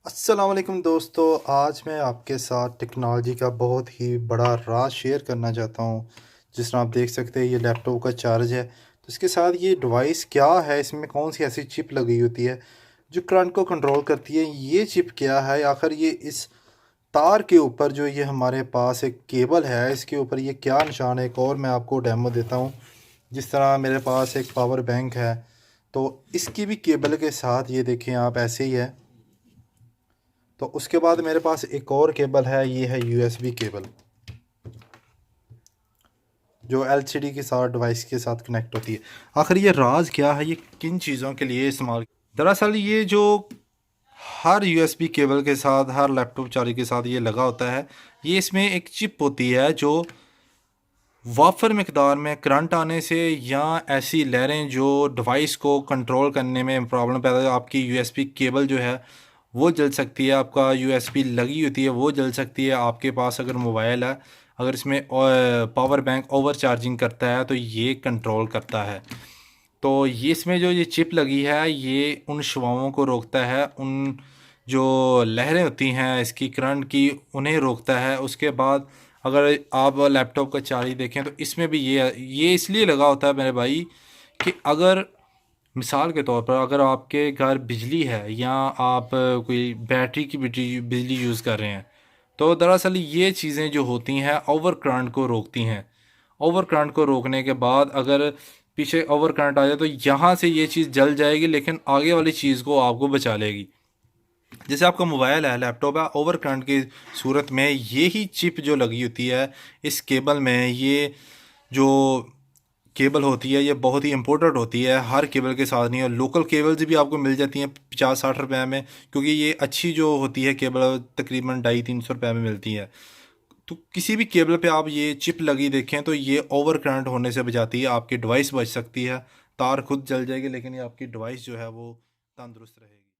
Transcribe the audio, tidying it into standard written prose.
अस्सलाम वालेकुम दोस्तों। आज मैं आपके साथ टेक्नोलॉजी का बहुत ही बड़ा राज शेयर करना चाहता हूँ। जिस तरह आप देख सकते हैं ये लैपटॉप का चार्ज है, तो इसके साथ ये डिवाइस क्या है, इसमें कौन सी ऐसी चिप लगी होती है जो करंट को कंट्रोल करती है। ये चिप क्या है आखिर, ये इस तार के ऊपर जो ये हमारे पास एक केबल है इसके ऊपर ये क्या निशान है। एक और मैं आपको डेमो देता हूँ। जिस तरह मेरे पास एक पावर बैंक है, तो इसकी भी केबल के साथ ये देखें आप ऐसे ही है। तो उसके बाद मेरे पास एक और केबल है, ये है यूएसबी केबल जो एलसीडी के साथ डिवाइस के साथ कनेक्ट होती है। आखिर ये राज क्या है, ये किन चीज़ों के लिए इस्तेमाल। दरअसल ये जो हर यूएसबी केबल के साथ हर लैपटॉप चार्जर के साथ ये लगा होता है, ये इसमें एक चिप होती है जो वाफर मकदार में करंट आने से या ऐसी लहरें जो डिवाइस को कंट्रोल करने में प्रॉब्लम पैदा है, आपकी यूएसबी केबल जो है वो जल सकती है, आपका यूएसबी लगी होती है वो जल सकती है। आपके पास अगर मोबाइल है, अगर इसमें पावर बैंक ओवर चार्जिंग करता है तो ये कंट्रोल करता है। तो ये इसमें जो ये चिप लगी है ये उन शुआओं को रोकता है, उन जो लहरें होती हैं इसकी करंट की उन्हें रोकता है। उसके बाद अगर आप लैपटॉप का चार्ज देखें तो इसमें भी ये इसलिए लगा होता है मेरे भाई कि अगर मिसाल के तौर पर अगर आपके घर बिजली है या आप कोई बैटरी की बिजली यूज़ कर रहे हैं, तो दरअसल ये चीज़ें जो होती हैं ओवर करंट को रोकती हैं। ओवर करंट को रोकने के बाद अगर पीछे ओवर करंट आ जाए तो यहाँ से ये चीज़ जल जाएगी, लेकिन आगे वाली चीज़ को आपको बचा लेगी। जैसे आपका मोबाइल है, लैपटॉप है, ओवर करंट की सूरत में ये ही चिप जो लगी होती है इस केबल में, ये जो केबल होती है ये बहुत ही इंपॉर्टेंट होती है। हर केबल के साथ नहीं, और लोकल केबल्स भी आपको मिल जाती हैं 50-60 रुपए में, क्योंकि ये अच्छी जो होती है केबल तकरीबन 250-300 रुपए में मिलती है। तो किसी भी केबल पे आप ये चिप लगी देखें तो ये ओवर करंट होने से बचाती है, आपकी डिवाइस बच सकती है। तार खुद जल जाएगी लेकिन ये आपकी डिवाइस जो है वो तंदुरुस्त रहेगी।